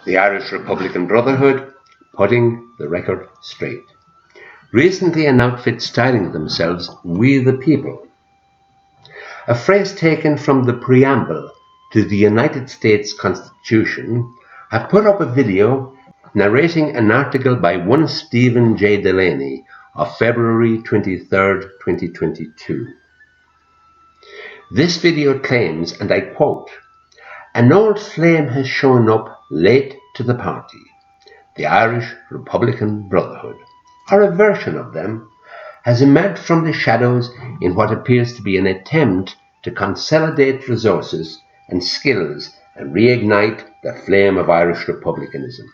The Irish Republican Brotherhood, putting the record straight. Recently an outfit styling themselves We the People, a phrase taken from the preamble to the United States Constitution, have put up a video narrating an article by one Stephen J. Delaney of February 23, 2022. This video claims, and I quote, "An old flame has shown up late to the party, the Irish Republican Brotherhood, or a version of them, has emerged from the shadows in what appears to be an attempt to consolidate resources and skills and reignite the flame of Irish republicanism.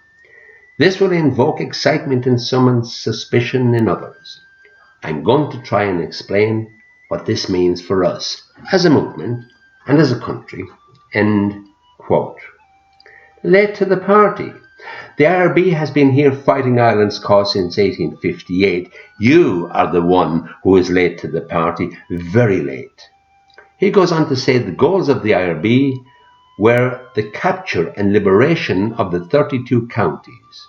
This will invoke excitement in some and suspicion in others. I'm going to try and explain what this means for us as a movement and as a country." End quote. Late to the party. The IRB has been here fighting Ireland's cause since 1858. You are the one who is late to the party, very late. He goes on to say the goals of the IRB were the capture and liberation of the 32 counties,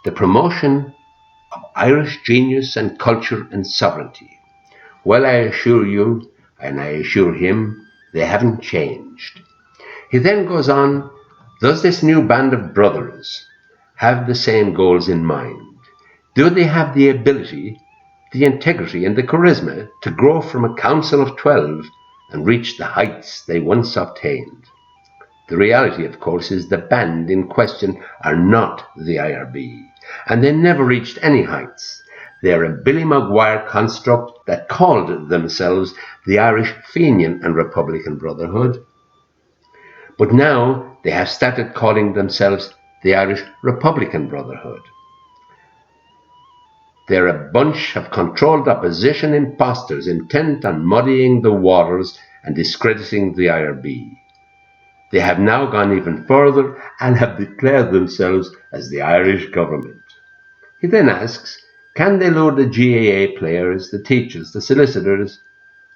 the promotion of Irish genius and culture and sovereignty. Well, I assure you, and I assure him, they haven't changed. He then goes on, does this new band of brothers have the same goals in mind? Do they have the ability, the integrity, and the charisma to grow from a council of 12 and reach the heights they once obtained? The reality, of course, is the band in question are not the IRB, and they never reached any heights. They are a Billy Maguire construct that called themselves the Irish Fenian and Republican Brotherhood, but now they have started calling themselves the Irish Republican Brotherhood. They're a bunch of controlled opposition imposters intent on muddying the waters and discrediting the IRB. They have now gone even further and have declared themselves as the Irish government. He then asks, can they lure the GAA players, the teachers, the solicitors,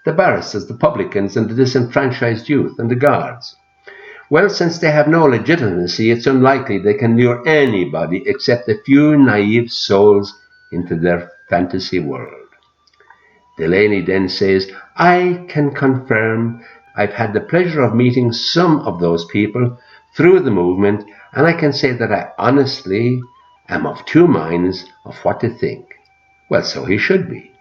the barristers, the publicans, and the disenfranchised youth and the guards? Well, since they have no legitimacy, it's unlikely they can lure anybody except a few naive souls into their fantasy world. Delaney then says, I can confirm I've had the pleasure of meeting some of those people through the movement, and I can say that I honestly am of two minds of what to think. Well, so he should be.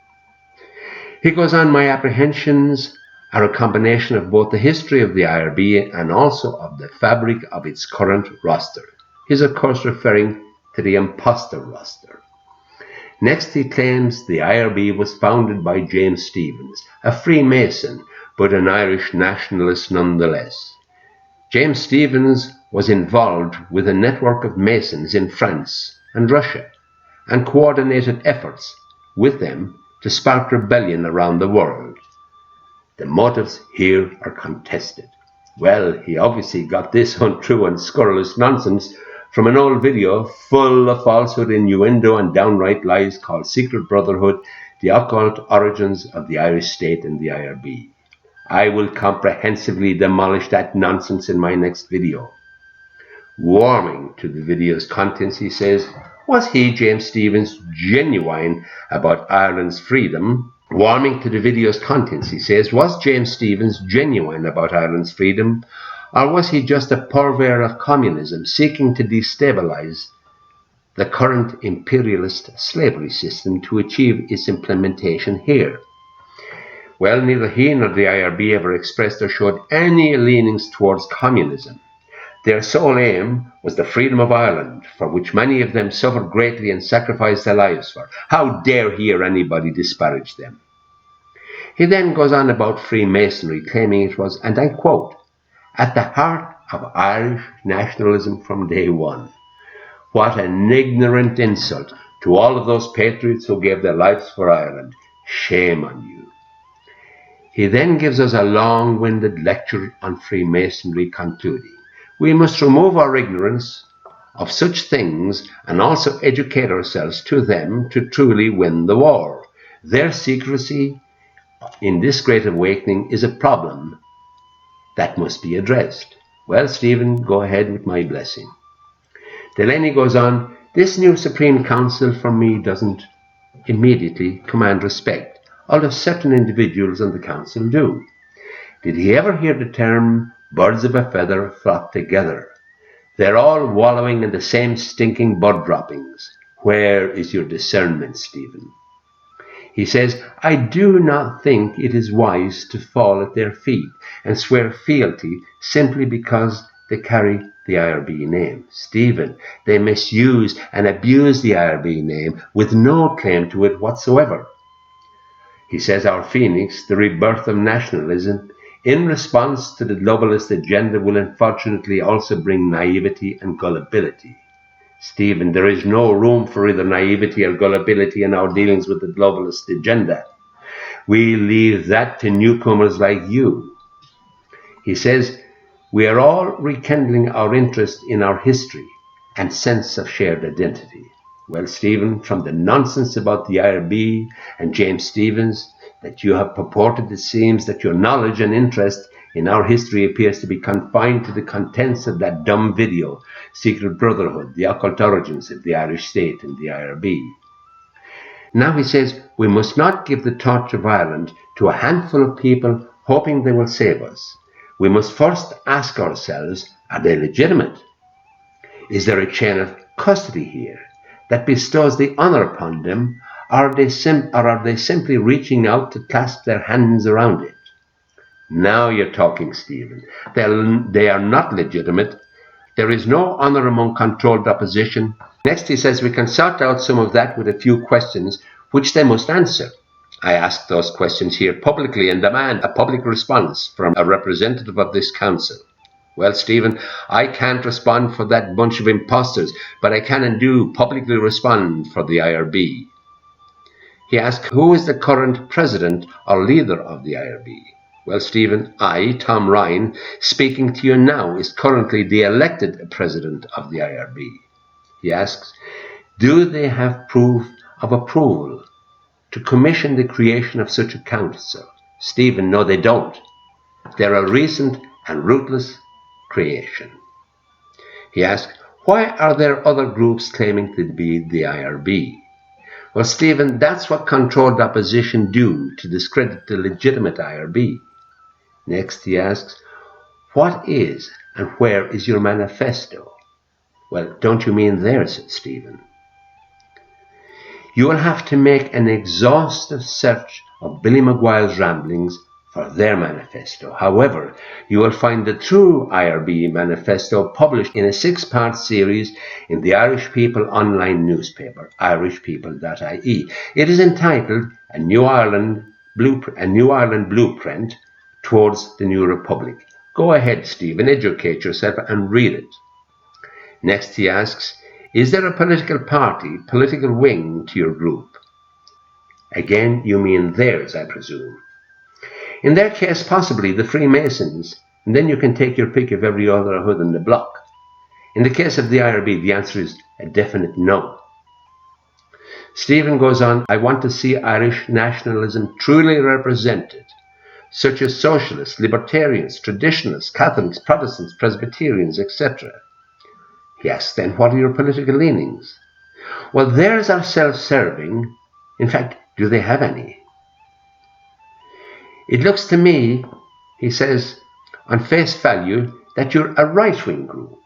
He goes on, my apprehensions are a combination of both the history of the IRB and also of the fabric of its current roster. He's of course referring to the imposter roster. Next, he claims the IRB was founded by James Stephens, a Freemason, but an Irish nationalist nonetheless. James Stephens was involved with a network of Masons in France and Russia, and coordinated efforts with them to spark rebellion around the world. The motives here are contested. Well, he obviously got this untrue and scurrilous nonsense from an old video full of falsehood, innuendo, and downright lies called Secret Brotherhood, the Occult Origins of the Irish State and the IRB. I will comprehensively demolish that nonsense in my next video. Warming to the video's contents, he says, was he, James Stephens, genuine about Ireland's freedom? Warming to the video's contents, he says, was James Stephens genuine about Ireland's freedom, or was he just a purveyor of communism seeking to destabilize the current imperialist slavery system to achieve its implementation here? Well, neither he nor the IRB ever expressed or showed any leanings towards communism. Their sole aim was the freedom of Ireland, for which many of them suffered greatly and sacrificed their lives for. How dare he or anybody disparage them? He then goes on about Freemasonry, claiming it was, and I quote, at the heart of Irish nationalism from day one. What an ignorant insult to all of those patriots who gave their lives for Ireland. Shame on you. He then gives us a long-winded lecture on Freemasonry, concluding, we must remove our ignorance of such things and also educate ourselves to them to truly win the war. Their secrecy in this great awakening is a problem that must be addressed. Well, Stephen, go ahead with my blessing. Delaney goes on, this new Supreme Council for me doesn't immediately command respect, although certain individuals on the council do. Did he ever hear the term birds of a feather flock together? They're all wallowing in the same stinking bud droppings. Where is your discernment, Stephen? He says, I do not think it is wise to fall at their feet and swear fealty simply because they carry the IRB name. Stephen, they misuse and abuse the IRB name with no claim to it whatsoever. He says our phoenix, the rebirth of nationalism, in response to the globalist agenda, will unfortunately also bring naivety and gullibility. Stephen, there is no room for either naivety or gullibility in our dealings with the globalist agenda. We leave that to newcomers like you. He says, we are all rekindling our interest in our history and sense of shared identity. Well, Stephen, from the nonsense about the IRB and James Stephens that you have purported, it seems that your knowledge and interest in our history appears to be confined to the contents of that dumb video, Secret Brotherhood, the occult origins of the Irish state and the IRB. Now he says, we must not give the torch of Ireland to a handful of people hoping they will save us. We must first ask ourselves, are they legitimate? Is there a chain of custody here that bestows the honour upon them, or are they simply reaching out to clasp their hands around it? Now you're talking, Stephen. They are not legitimate. There is no honour among controlled opposition. Next he says we can sort out some of that with a few questions which they must answer. I ask those questions here publicly and demand a public response from a representative of this council. Well, Stephen, I can't respond for that bunch of imposters, but I can and do publicly respond for the IRB. He asked, who is the current president or leader of the IRB? Well, Stephen, I, Tom Ryan, speaking to you now, is currently the elected president of the IRB. He asks, do they have proof of approval to commission the creation of such a council? Stephen, no, they don't. They're a recent and ruthless creation. He asked, why are there other groups claiming to be the IRB? Well, Stephen, that's what controlled opposition do to discredit the legitimate IRB. Next, he asks, what is and where is your manifesto? Well, don't you mean theirs, Stephen? You will have to make an exhaustive search of Billy Maguire's ramblings for their manifesto. However, you will find the true IRB manifesto published in a 6-part series in the Irish People online newspaper, irishpeople.ie. It is entitled A New Ireland Blueprint Towards the New Republic. Go ahead, Stephen, educate yourself and read it. Next he asks, is there a political party, political wing to your group? Again, you mean theirs, I presume. In their case, possibly the Freemasons, and then you can take your pick of every other hood in the block. In the case of the IRB, the answer is a definite no. Stephen goes on, I want to see Irish nationalism truly represented, such as socialists, libertarians, traditionalists, Catholics, Protestants, Presbyterians, etc. He asks then, what are your political leanings? Well, theirs are self-serving. In fact, do they have any? It looks to me, he says, on face value, that you're a right-wing group.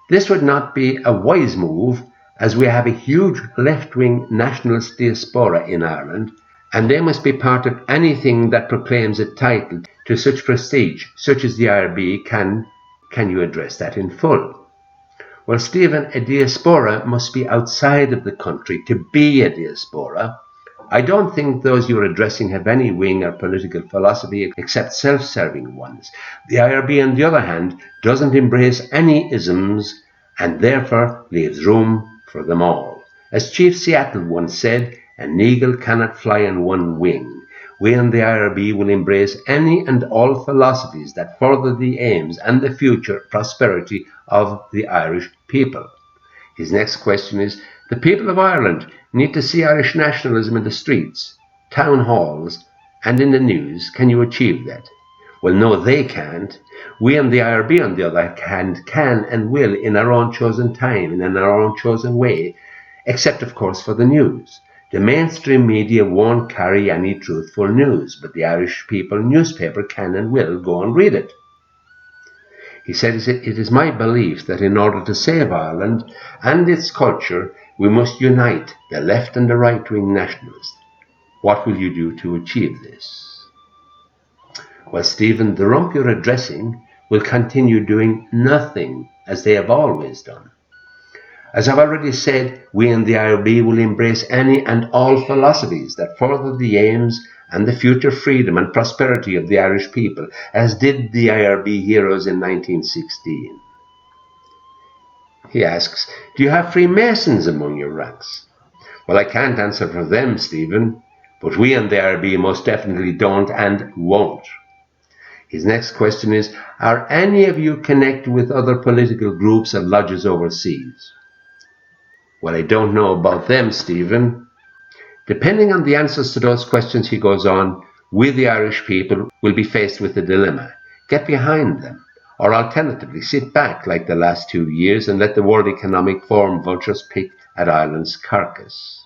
This would not be a wise move, as we have a huge left-wing nationalist diaspora in Ireland, and they must be part of anything that proclaims a title to such prestige, such as the IRB. Can you address that in full? Well, Stephen, a diaspora must be outside of the country to be a diaspora. I don't think those you're addressing have any wing or political philosophy except self-serving ones. The IRB, on the other hand, doesn't embrace any isms and therefore leaves room for them all. As Chief Seattle once said, an eagle cannot fly on one wing. We in the IRB will embrace any and all philosophies that further the aims and the future prosperity of the Irish people. His next question is, the people of Ireland need to see Irish nationalism in the streets, town halls, and in the news. Can you achieve that? Well, no, they can't. We and the IRB, on the other hand, can and will in our own chosen time and in our own chosen way, except, of course, for the news. The mainstream media won't carry any truthful news, but the Irish People newspaper can and will go and read it. He said, "It is my belief that in order to save Ireland and its culture, we must unite the left and the right-wing nationalists. What will you do to achieve this?" Well, Stephen, the rump you're addressing will continue doing nothing, as they have always done. As I've already said, we in the IRB will embrace any and all philosophies that further the aims and the future freedom and prosperity of the Irish people, as did the IRB heroes in 1916. He asks, "Do you have Freemasons among your ranks?" Well, I can't answer for them, Stephen, but we in the IRB most definitely don't and won't. His next question is, are any of you connected with other political groups and lodges overseas? Well, I don't know about them, Stephen. Depending on the answers to those questions, he goes on, we the Irish people will be faced with a dilemma. Get behind them, or alternatively sit back like the last 2 years and let the World Economic Forum vultures pick at Ireland's carcass.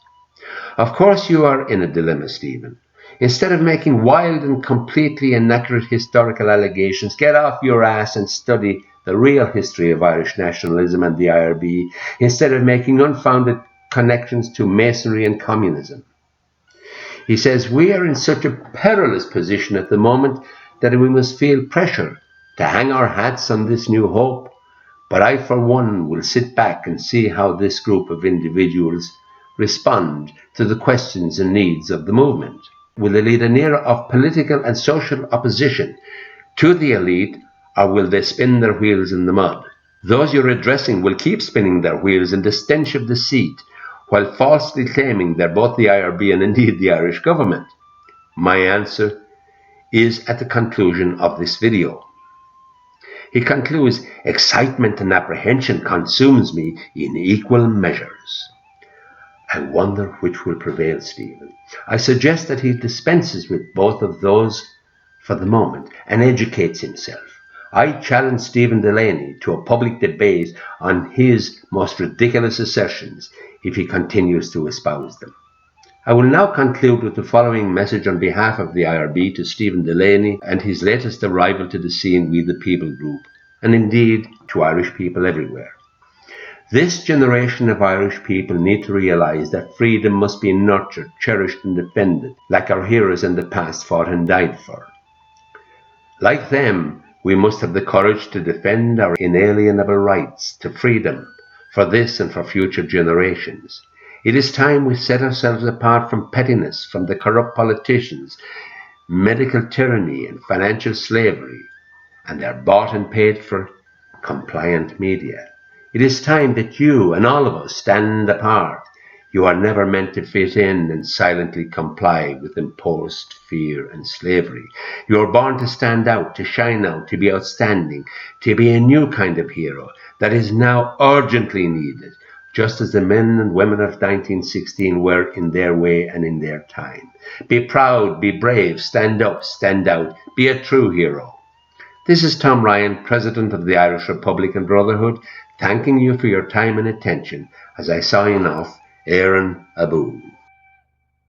Of course you are in a dilemma, Stephen. Instead of making wild and completely inaccurate historical allegations, get off your ass and study the real history of Irish nationalism and the IRB, instead of making unfounded connections to Masonry and communism. He says, we are in such a perilous position at the moment that we must feel pressure to hang our hats on this new hope. But I, for one, will sit back and see how this group of individuals respond to the questions and needs of the movement. Will they lead an era of political and social opposition to the elite, or will they spin their wheels in the mud? Those you're addressing will keep spinning their wheels in the stench of deceit, while falsely claiming they're both the IRB and indeed the Irish government. My answer is at the conclusion of this video. He concludes, excitement and apprehension consumes me in equal measures. I wonder which will prevail, Stephen. I suggest that he dispenses with both of those for the moment and educates himself. I challenge Stephen Delaney to a public debate on his most ridiculous assertions if he continues to espouse them. I will now conclude with the following message on behalf of the IRB to Stephen Delaney and his latest arrival to the scene, We the People group, and indeed to Irish people everywhere. This generation of Irish people need to realise that freedom must be nurtured, cherished and defended, like our heroes in the past fought and died for. Like them, we must have the courage to defend our inalienable rights to freedom for this and for future generations. It is time we set ourselves apart from pettiness, from the corrupt politicians, medical tyranny and financial slavery, and their bought and paid for compliant media. It is time that you and all of us stand apart. You are never meant to fit in and silently comply with imposed fear and slavery. You are born to stand out, to shine out, to be outstanding, to be a new kind of hero that is now urgently needed, just as the men and women of 1916 were in their way and in their time. Be proud, be brave, stand up, stand out, be a true hero. This is Tom Ryan, President of the Irish Republic and Brotherhood, thanking you for your time and attention as I sign off, Éireann Abú.